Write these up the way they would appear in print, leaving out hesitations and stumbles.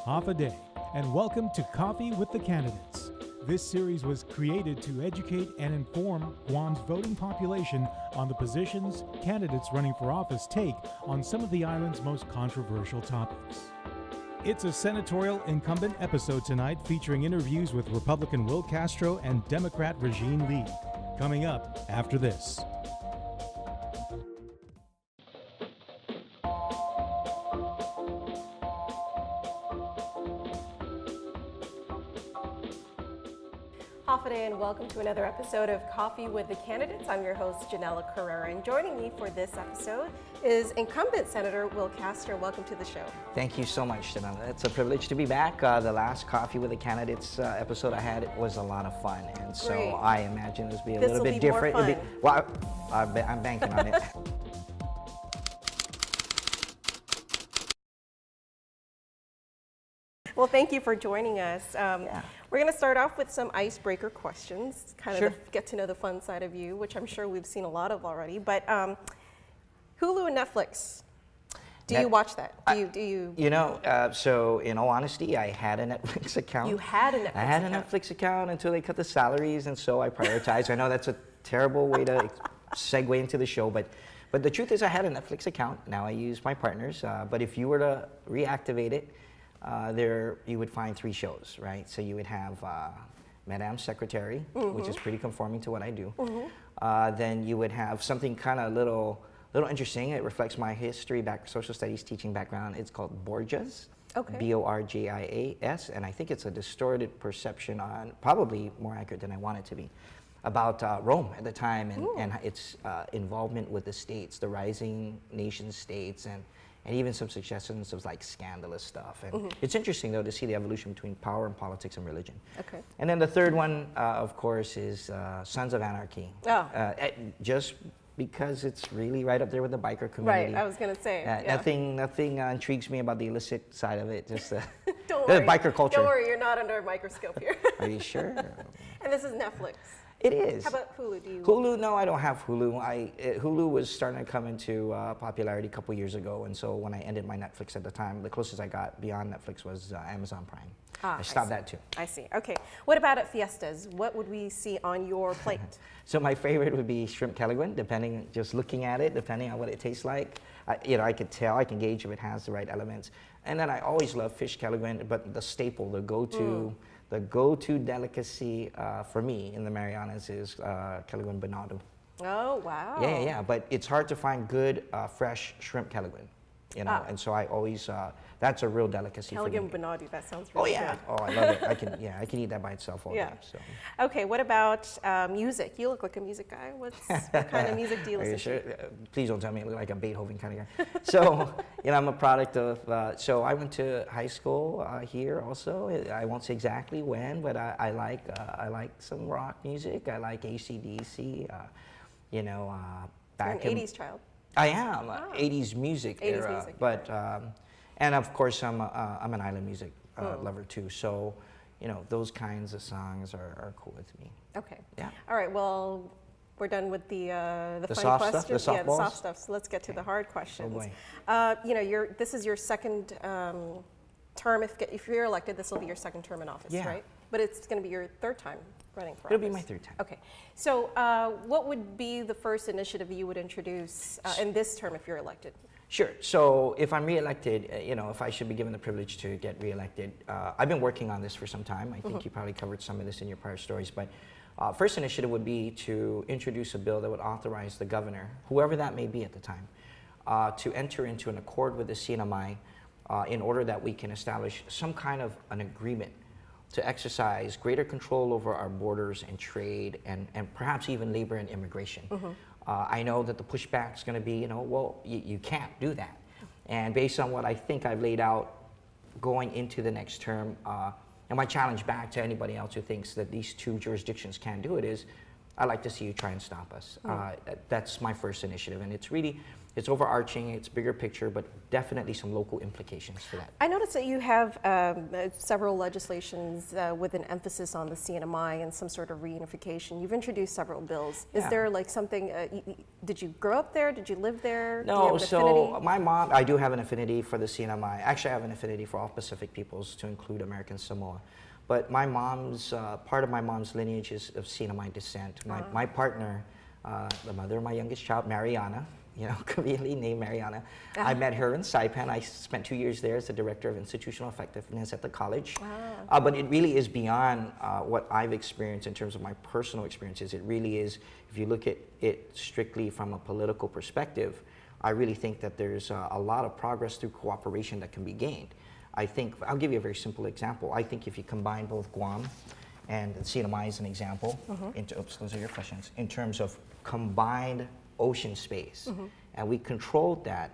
half a day, and welcome to Coffee with the Candidates. This series was created to educate and inform Guam's voting population on the positions candidates running for office take on some of the island's most controversial topics. It's a senatorial incumbent episode tonight featuring interviews with Republican Wil Castro and Democrat Regine Lee. Coming up after this. Day and welcome to another episode of Coffee with the Candidates. I'm your host, Janella Carrera, and joining me for this episode is incumbent Senator Wil Castro. Welcome to the show. Thank you so much, Janella. It's a privilege to be back. The last Coffee with the Candidates episode I had was a lot of fun, and so Great. I imagine this will be a This little will bit be more different. fun. I'm banking on it. Well, thank you for joining us. We're going to start off with some icebreaker questions, kind of get to know the fun side of you, which I'm sure we've seen a lot of already. But Hulu and Netflix, do you watch that? Do you? You know, so in all honesty, I had a Netflix account. You had a Netflix account? I had a Netflix account until they cut the salaries, and so I prioritized. I know that's a terrible way to segue into the show, but the truth is I had a Netflix account. Now I use my partner's, but if you were to reactivate it, there you would find 3 shows, right? So you would have Madame Secretary, which is pretty conforming to what I do. Then you would have something kind of little interesting. It reflects my history, social studies teaching background. It's called Borgias, Borgias, and I think it's a distorted perception on, probably more accurate than I want it to be, about Rome at the time and its involvement with the states, the rising nation states, and even some suggestions of like scandalous stuff. And it's interesting though to see the evolution between power and politics and religion. Okay. And then the third one, of course, is Sons of Anarchy. Just because it's really right up there with the biker community. Right, I was going to say. Nothing intrigues me about the illicit side of it, just the Don't worry. biker culture. Don't worry, you're not under a microscope here. Are you sure? And this is Netflix. It is. How about Hulu? Do you? Hulu? No, I don't have Hulu. Hulu was starting to come into popularity a couple years ago, and so when I ended my Netflix at the time, the closest I got beyond Netflix was Amazon Prime. I stopped that too. I see. Okay. What about at fiestas? What would we see on your plate? So my favorite would be shrimp Caligan, just looking at it, depending on what it tastes like. I could tell, I can gauge if it has the right elements. And then I always love fish Caligan, but the staple, the go-to delicacy for me in the Marianas is Caligan Banado. Oh, wow. Yeah. But it's hard to find good, fresh shrimp Caligan, and so I always, that's a real delicacy for me. Caligan Banado, that sounds really good. Oh, I love it. I can eat that by itself all day. So. Okay, what about music? You look like a music guy. What kind of music do you listen to? Please don't tell me I look like a Beethoven kind of guy. So, I'm a product of, so I went to high school here also. I won't say exactly when, but I like some rock music. I like AC/DC, back You're an 80s child. I am, 80s music era, but, and of course I'm an island music lover too, so, those kinds of songs are cool with me. Okay. Yeah. All right, well, we're done with the fun soft questions. stuff, the soft stuff, so let's get to the hard questions. Oh boy. This is your second term. If you're elected, this will be your second term in office, right? But it's going to be your third time running for office. It'll be my third time. Okay. So what would be the first initiative you would introduce in this term if you're elected? Sure. So if I'm reelected, if I should be given the privilege to get reelected, I've been working on this for some time. I think you probably covered some of this in your prior stories. But first initiative would be to introduce a bill that would authorize the governor, whoever that may be at the time, to enter into an accord with the CNMI in order that we can establish some kind of an agreement to exercise greater control over our borders and trade and perhaps even labor and immigration. I know that the pushback is going to be, well, you can't do that. And based on what I think I've laid out going into the next term, and my challenge back to anybody else who thinks that these two jurisdictions can't do it is, I'd like to see you try and stop us. That's my first initiative, and it's overarching, it's bigger picture, but definitely some local implications to that. I noticed that you have several legislations with an emphasis on the CNMI and some sort of reunification. You've introduced several bills. Is there like something, did you grow up there? Did you live there? No, so my mom, I do have an affinity for the CNMI. Actually, I have an affinity for all Pacific peoples, to include American Samoa. But my mom's, part of my mom's lineage is of CNMI descent. My partner, the mother of my youngest child, Mariana, conveniently named Mariana. I met her in Saipan. I spent 2 years there as the director of institutional effectiveness at the college. But it really is beyond what I've experienced in terms of my personal experiences. It really is, if you look at it strictly from a political perspective, I really think that there's a lot of progress through cooperation that can be gained. I think, I'll give you a very simple example. I think if you combine both Guam and CNMI as an example, those are your questions, in terms of combined ocean space, and we controlled that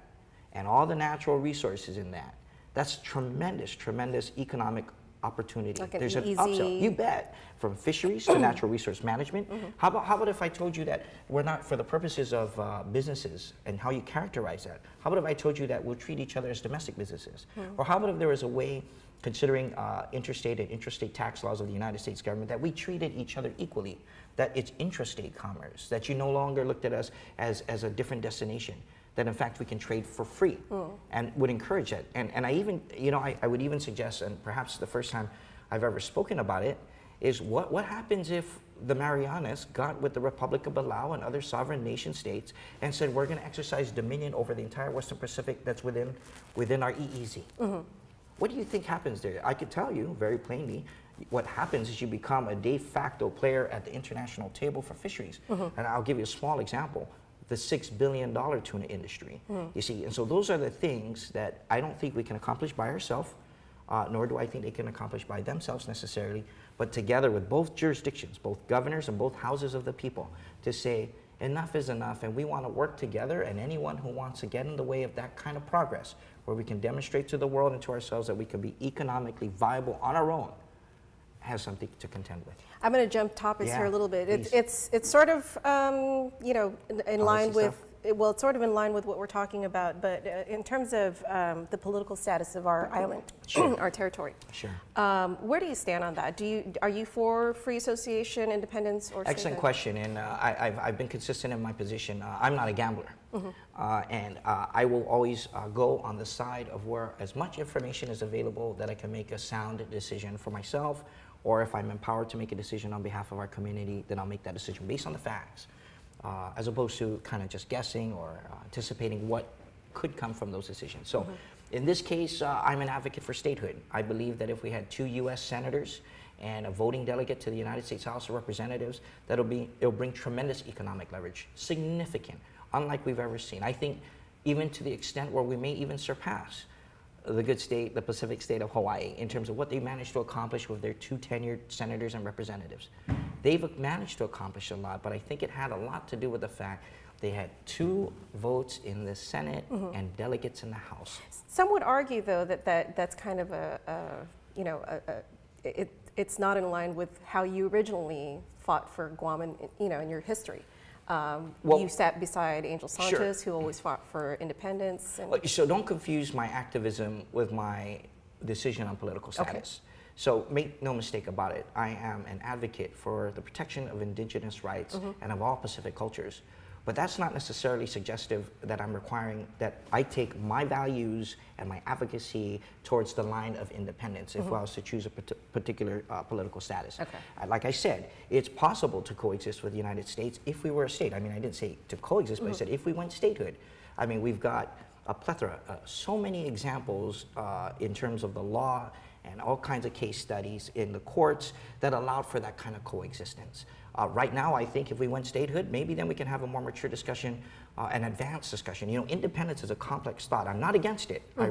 and all the natural resources in that, that's tremendous economic opportunity. Like There's an upsell, you bet, from fisheries to natural resource management. How about if I told you that we're not, for the purposes of businesses and how you characterize that, how about if I told you that we'll treat each other as domestic businesses? Or how about if there was a way, considering interstate and intrastate tax laws of the United States government, that we treated each other equally, that it's intrastate commerce, that you no longer looked at us as a different destination, that in fact we can trade for free, and would encourage it. And I even, I would even suggest, and perhaps the first time I've ever spoken about it, is what happens if the Marianas got with the Republic of Palau and other sovereign nation states and said, we're gonna exercise dominion over the entire Western Pacific that's within our EEZ. What do you think happens there? I could tell you very plainly, what happens is you become a de facto player at the international table for fisheries. And I'll give you a small example, the $6 billion tuna industry. You see, and so those are the things that I don't think we can accomplish by ourselves, nor do I think they can accomplish by themselves necessarily, but together with both jurisdictions, both governors and both houses of the people, to say, enough is enough, and we want to work together, and anyone who wants to get in the way of that kind of progress, where we can demonstrate to the world and to ourselves that we can be economically viable on our own, has something to contend with. I'm going to jump topics here a little bit. Please. It's sort of in line with it's sort of in line with what we're talking about, but in terms of the political status of our island, our territory. Where do you stand on that? Are you for free association, independence, or excellent question, and I've been consistent in my position. I'm not a gambler, and I will always go on the side of where as much information is available that I can make a sound decision for myself, or if I'm empowered to make a decision on behalf of our community, then I'll make that decision based on the facts, as opposed to kind of just guessing or anticipating what could come from those decisions. So in this case, I'm an advocate for statehood. I believe that if we had 2 U.S. senators and a voting delegate to the United States House of Representatives, it'll bring tremendous economic leverage, significant, unlike we've ever seen. I think even to the extent where we may even surpass the good state, the Pacific state of Hawaii, in terms of what they managed to accomplish with their 2 tenured senators and representatives. They've managed to accomplish a lot, but I think it had a lot to do with the fact they had 2 votes in the Senate and delegates in the House. Some would argue, though, that's kind of it's not in line with how you originally fought for Guam in your history. You sat beside Angel Sanchez, who always fought for independence. So don't confuse my activism with my decision on political status. So make no mistake about it, I am an advocate for the protection of indigenous rights and of all Pacific cultures. But that's not necessarily suggestive that I'm requiring that I take my values and my advocacy towards the line of independence if I was to choose a particular political status. Like I said, it's possible to coexist with the United States if we were a state. I mean, I didn't say to coexist, but I said if we went statehood. I mean, we've got a plethora, so many examples in terms of the law and all kinds of case studies in the courts that allowed for that kind of coexistence. Right now, I think if we went statehood, maybe then we can have a more mature discussion, an advanced discussion. You know, independence is a complex thought. I'm not against it. I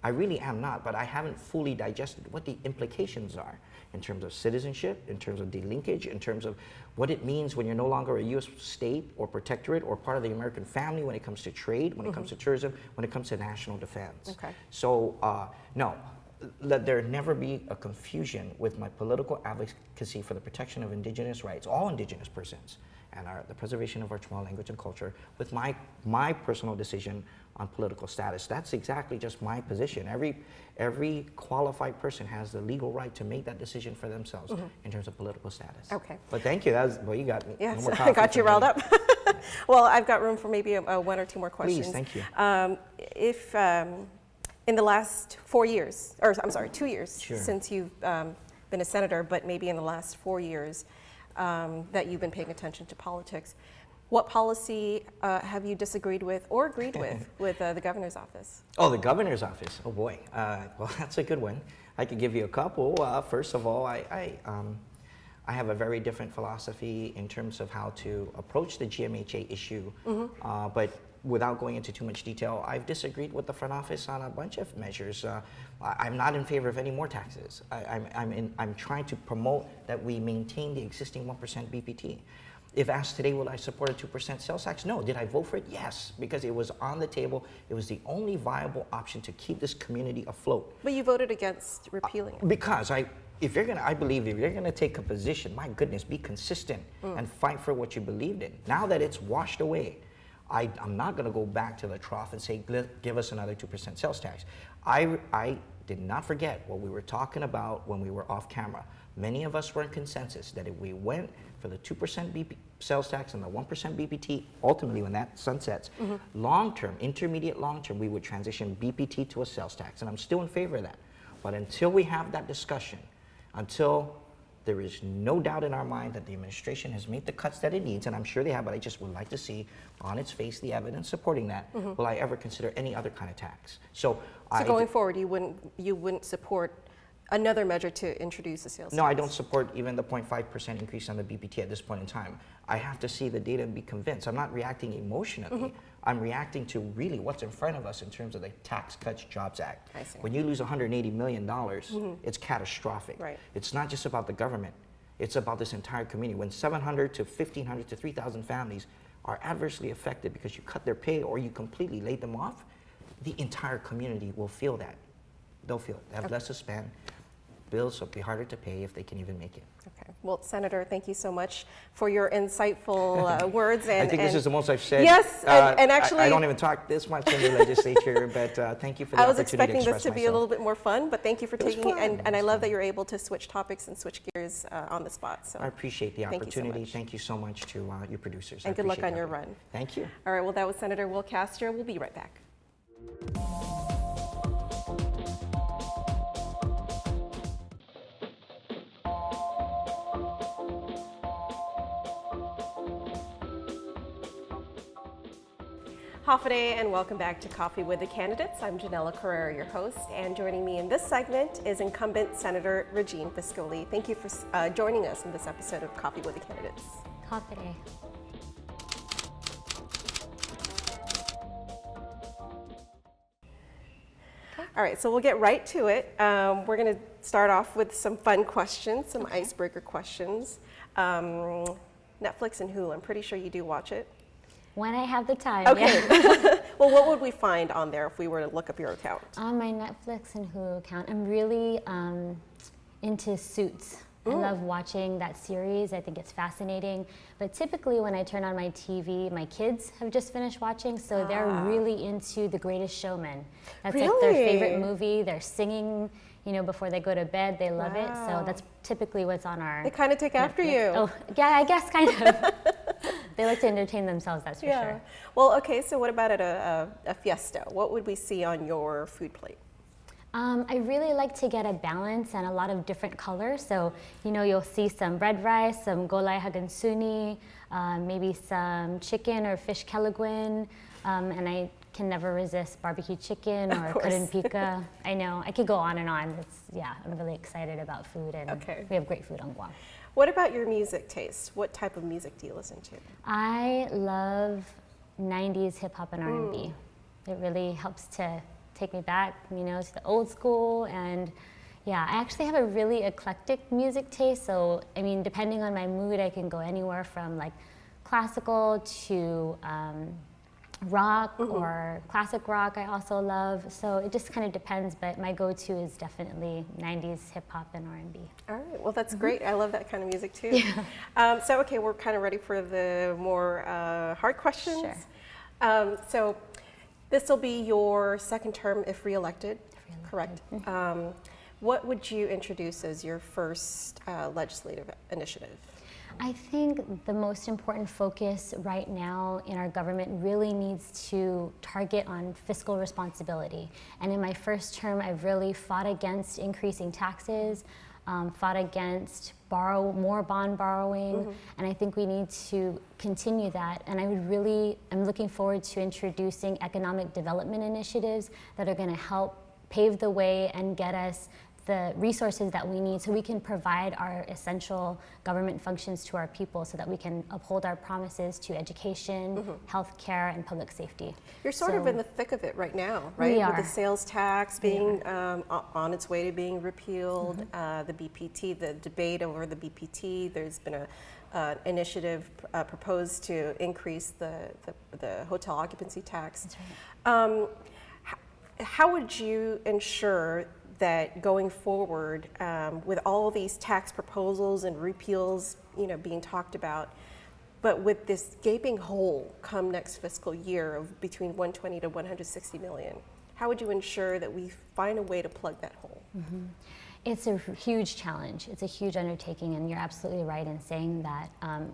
really am not, but I haven't fully digested what the implications are in terms of citizenship, in terms of delinkage, in terms of what it means when you're no longer a U.S. state or protectorate or part of the American family when it comes to trade, when it comes to tourism, when it comes to national defense. So, no. let there never be a confusion with my political advocacy for the protection of indigenous rights, all indigenous persons, and the preservation of our Chamorro language and culture with my personal decision on political status. That's exactly just my position. Every qualified person has the legal right to make that decision for themselves in terms of political status. Okay. But thank you. Well, you got me. Yes, No more I got coffee you for riled me. up. Well, I've got room for maybe one or two more questions. Please, thank you. If in the last 4 years, or I'm sorry, 2 years Sure. since you've been a senator, but maybe in the last 4 years that you've been paying attention to politics, what policy have you disagreed with or agreed with the governor's office? Oh, the governor's office. Oh boy. Well, that's a good one. I could give you a couple. First of all, I have a very different philosophy in terms of how to approach the GMHA issue. But without going into too much detail, I've disagreed with the front office on a bunch of measures. I'm not in favor of any more taxes. I'm trying to promote that we maintain the existing 1% BPT. If asked today, will I support a 2% sales tax? No. Did I vote for it? Yes, because it was on the table. It was the only viable option to keep this community afloat. But you voted against repealing it. Because I believe if you're gonna take a position, my goodness, be consistent and fight for what you believed in. Now that it's washed away, I'm not gonna go back to the trough and say, give us another 2% sales tax. I did not forget what we were talking about when we were off camera. Many of us were in consensus that if we went for the 2% sales tax and the 1% BPT, ultimately when that sunsets, long-term, intermediate long-term, we would transition BPT to a sales tax, and I'm still in favor of that. But until we have that discussion, until there is no doubt in our mind that the administration has made the cuts that it needs, and I'm sure they have, but I just would like to see on its face the evidence supporting that, will I ever consider any other kind of tax? So going forward, you wouldn't support another measure to introduce a sales tax? No, I don't support even the 0.5% increase on the BPT at this point in time. I have to see the data and be convinced. I'm not reacting emotionally. I'm reacting to really what's in front of us in terms of the Tax Cuts Jobs Act. I see. When you lose $180 million, it's catastrophic. Right. It's not just about the government. It's about this entire community. When 700 to 1,500 to 3,000 families are adversely affected because you cut their pay or you completely laid them off, the entire community will feel that. They'll feel it. They have less to spend. Bills will be harder to pay if they can even make it. Okay. Well, Senator, thank you so much for your insightful words. I think this is the most I've said. Yes, and actually, I don't even talk this much in the legislature, but thank you for the I was opportunity expecting to this express to be a myself. little bit more fun, but thank you for taking it. fun. And I love that you're able to switch topics and switch gears on the spot. So I appreciate the thank you so opportunity. much. Thank you so much to your producers. And I good luck appreciate on your that. run. Thank you. All right, well, that was Senator Wil Castro. We'll be right back. Hafaday, and welcome back to Coffee with the Candidates. I'm Janella Carrera, your host, and joining me in this segment is incumbent Senator Regine Biscoe Lee. Thank you for joining us in this episode of Coffee with the Candidates. Coffee day. All right, so we'll get right to it. We're going to start off with some fun questions, some icebreaker questions. Netflix and Hulu, I'm pretty sure you do watch it. When I have the time. Okay. Yeah. Well, what would we find on there if we were to look up your account? On my Netflix and Hulu account, I'm really into Suits. I love watching that series. I think it's fascinating. But typically when I turn on my TV, my kids have just finished watching, so they're really into The Greatest Showman. That's like their favorite movie. They're singing, you know, before they go to bed. They love it. So that's typically what's on our They kind of take after Netflix. you. Oh, yeah, I guess kind of. They like to entertain themselves, that's for sure. Well, okay, so what about at a fiesta? What would we see on your food plate? I really like to get a balance and a lot of different colors. So, you know, you'll see some red rice, some gulay hagansuni, maybe some chicken or fish kelaguen, and I can never resist barbecue chicken or karen pika. I know, I could go on and on. I'm really excited about food, and we have great food on Guam. What about your music taste? What type of music do you listen to? I love 90s hip hop and R&B. It really helps to take me back, you know, to the old school. And yeah, I actually have a really eclectic music taste. So, I mean, depending on my mood, I can go anywhere from like classical to rock or classic rock I also love. So it just kind of depends, but my go-to is definitely 90s hip hop and R&B. All right, well that's great. I love that kind of music too. Yeah. So okay, we're kind of ready for the more hard questions. Sure. So this will be your second term if reelected, correct? What would you introduce as your first legislative initiative? I think the most important focus right now in our government really needs to target on fiscal responsibility. And in my first term, I've really fought against increasing taxes, fought against more bond borrowing, and I think we need to continue that. And I'm looking forward to introducing economic development initiatives that are going to help pave the way and get us the resources that we need so we can provide our essential government functions to our people so that we can uphold our promises to education, healthcare, and public safety. You're sort of in the thick of it right now, right? We are. With the sales tax being on its way to being repealed, the BPT, the debate over the BPT, there's been an initiative proposed to increase the hotel occupancy tax. That's right. How would you ensure that going forward, with all of these tax proposals and repeals, being talked about, but with this gaping hole come next fiscal year of between 120 to 160 million, how would you ensure that we find a way to plug that hole? It's a huge challenge. It's a huge undertaking, and you're absolutely right in saying that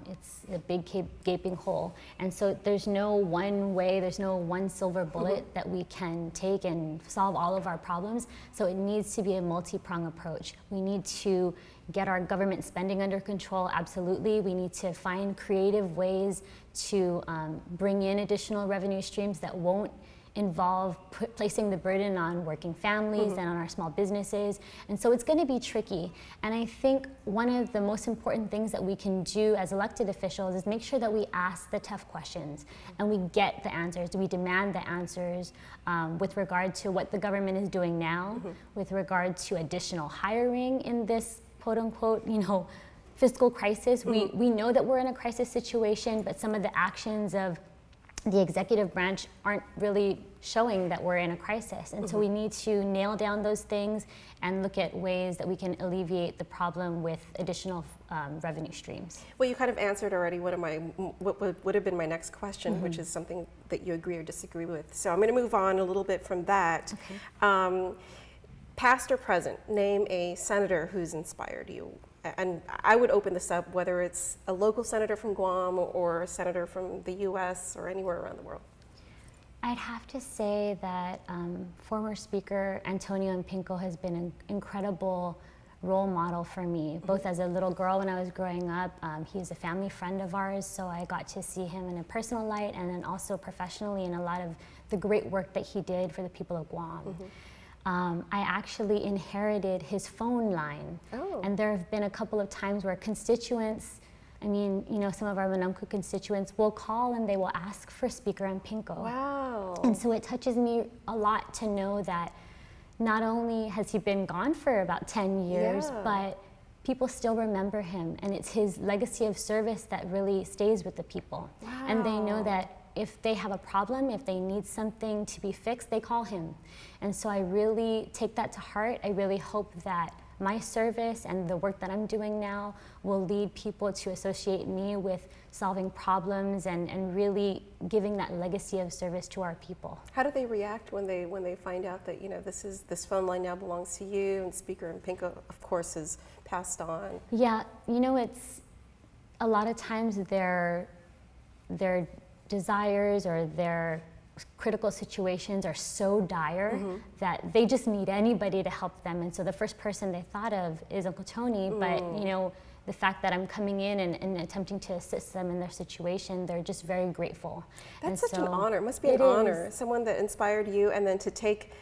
it's a big gaping hole. And so there's no one way, there's no one silver bullet that we can take and solve all of our problems. So it needs to be a multi-pronged approach. We need to get our government spending under control, absolutely. We need to find creative ways to bring in additional revenue streams that won't involve placing the burden on working families and on our small businesses. And so it's going to be tricky. And I think one of the most important things that we can do as elected officials is make sure that we ask the tough questions and we get the answers. We demand the answers with regard to what the government is doing now, with regard to additional hiring in this quote unquote, fiscal crisis. We know that we're in a crisis situation, but some of the actions of the executive branch aren't really showing that we're in a crisis. And so we need to nail down those things and look at ways that we can alleviate the problem with additional revenue streams. Well, you kind of answered already what would have been my next question, which is something that you agree or disagree with. So I'm going to move on a little bit from that. Okay. Past or present, name a senator who's inspired you. And I would open this up, whether it's a local senator from Guam or a senator from the US or anywhere around the world. I'd have to say that former Speaker Antonio Pinco has been an incredible role model for me, both as a little girl when I was growing up. He's a family friend of ours, so I got to see him in a personal light and then also professionally in a lot of the great work that he did for the people of Guam. I actually inherited his phone line. Oh. And there have been a couple of times where constituents, some of our Manumku constituents will call and they will ask for Speaker Pinco. Wow. And so it touches me a lot to know that not only has he been gone for about 10 years, but people still remember him, and it's his legacy of service that really stays with the people. Wow. And they know that if they have a problem, if they need something to be fixed, they call him. And so I really take that to heart. I really hope that my service and the work that I'm doing now will lead people to associate me with solving problems and really giving that legacy of service to our people. How do they react when they find out that this phone line now belongs to you and Speaker Pinco, of course, has passed on? Yeah, it's a lot of times their desires or their critical situations are so dire that they just need anybody to help them. And so the first person they thought of is Uncle Tony, but the fact that I'm coming in and attempting to assist them in their situation, they're just very grateful. That's such an honor. It must be an honor. Someone that inspired you, and then to take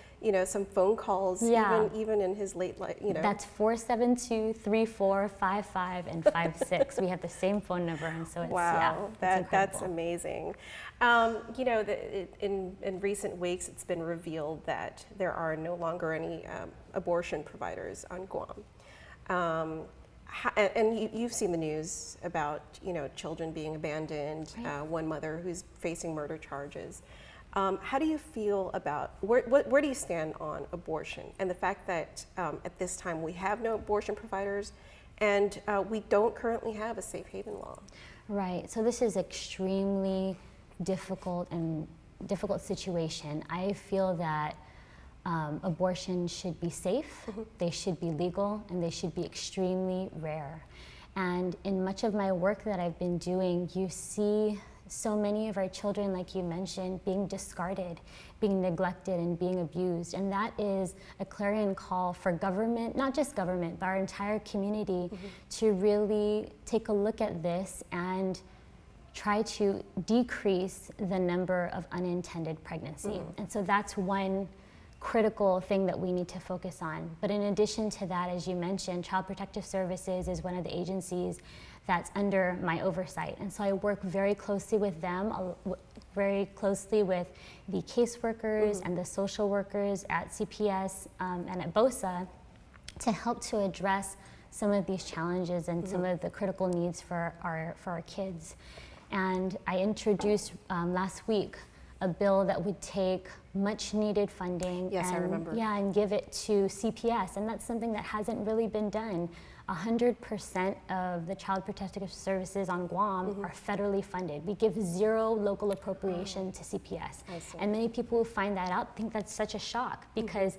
some phone calls, even in his late life, That's 472-3455 and 56. We have the same phone number, and so it's, wow, that's amazing. In recent weeks, it's been revealed that there are no longer any abortion providers on Guam. and you've seen the news about, children being abandoned, Right. one mother who's facing murder charges. How do you feel about, where do you stand on abortion and the fact that at this time we have no abortion providers and we don't currently have a safe haven law? Right, so this is extremely difficult situation. I feel that abortion should be safe, they should be legal, and they should be extremely rare. And in much of my work that I've been doing, you see so many of our children, like you mentioned, being discarded, being neglected, and being abused. And that is a clarion call for government, not just government, but our entire community to really take a look at this and try to decrease the number of unintended pregnancy. And so that's one critical thing that we need to focus on. But in addition to that, as you mentioned, Child Protective Services is one of the agencies that's under my oversight. And so I work very closely with them, very closely with the caseworkers and the social workers at CPS and at BOSA to help to address some of these challenges and some of the critical needs for our kids. And I introduced last week a bill that would take much needed funding Yes, I remember. and give it to CPS, and that's something that hasn't really been done. 100% of the Child Protective Services on Guam are federally funded. We give zero local appropriation to CPS. I see. And many people who find that out think that's such a shock because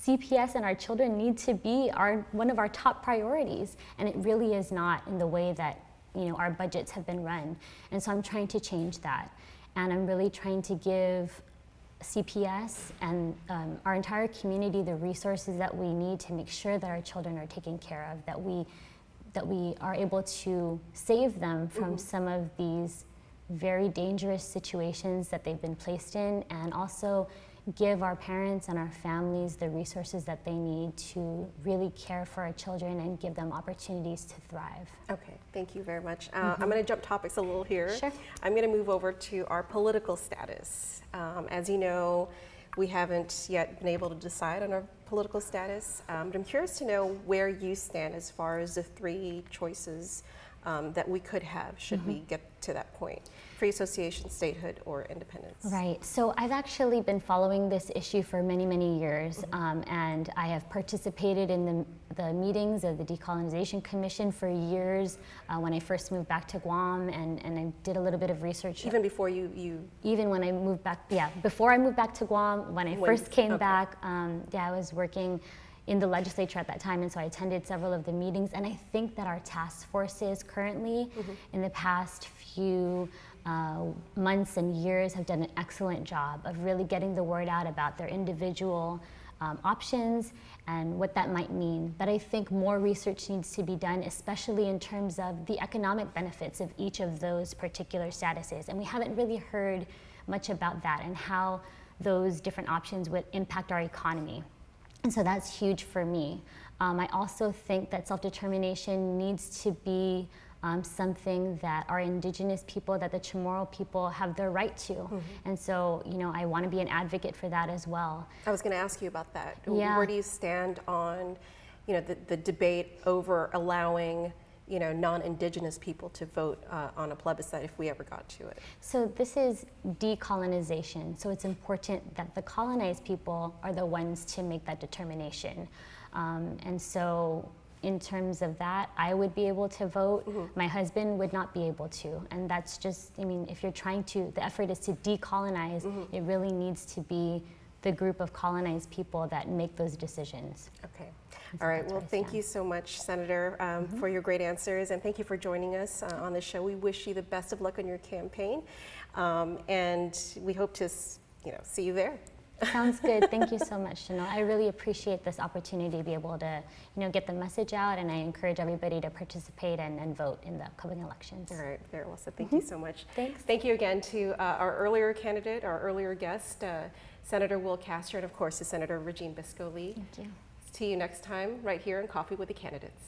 CPS and our children need to be one of our top priorities, and it really is not in the way that our budgets have been run. And so I'm trying to change that. And I'm really trying to give CPS and our entire community the resources that we need to make sure that our children are taken care of, that we are able to save them from some of these very dangerous situations that they've been placed in, and also give our parents and our families the resources that they need to really care for our children and give them opportunities to thrive. Okay, thank you very much. I'm going to jump topics a little here. Sure. I'm going to move over to our political status. As you know, we haven't yet been able to decide on our political status, but I'm curious to know where you stand as far as the three choices that we could have should we get to that point: free association, statehood, or independence. Right. So I've actually been following this issue for many, many years, and I have participated in the meetings of the Decolonization Commission for years when I first moved back to Guam, and I did a little bit of research. Even before you Even when I moved back, before I moved back to Guam, when I first came back, I was working in the legislature at that time, and so I attended several of the meetings, and I think that our task forces currently in the past few months and years have done an excellent job of really getting the word out about their individual options and what that might mean. But I think more research needs to be done, especially in terms of the economic benefits of each of those particular statuses, and we haven't really heard much about that and how those different options would impact our economy. And so that's huge for me. I also think that self-determination needs to be something that our indigenous people, that the Chamorro people have the right to. And so, I want to be an advocate for that as well. I was going to ask you about that. Yeah. Where do you stand on, the debate over allowing, non-indigenous people to vote on a plebiscite if we ever got to it? So this is decolonization. So it's important that the colonized people are the ones to make that determination. And so in terms of that, I would be able to vote. My husband would not be able to. And that's just, if you're trying to, the effort is to decolonize, it really needs to be the group of colonized people that make those decisions. Okay. All right. Well, thank you so much, Senator, for your great answers, and thank you for joining us on the show. We wish you the best of luck on your campaign, and we hope to, see you there. Sounds good. Thank you so much, Chanel. I really appreciate this opportunity to be able to, get the message out, and I encourage everybody to participate and vote in the upcoming elections. All right, very well said. Thank you so much. Thanks. Thank you again to our earlier candidate, our earlier guest, Senator Wil Castro, and of course to Senator Regine Biscoe Lee. Thank you. See you next time right here on Coffee with the Candidates.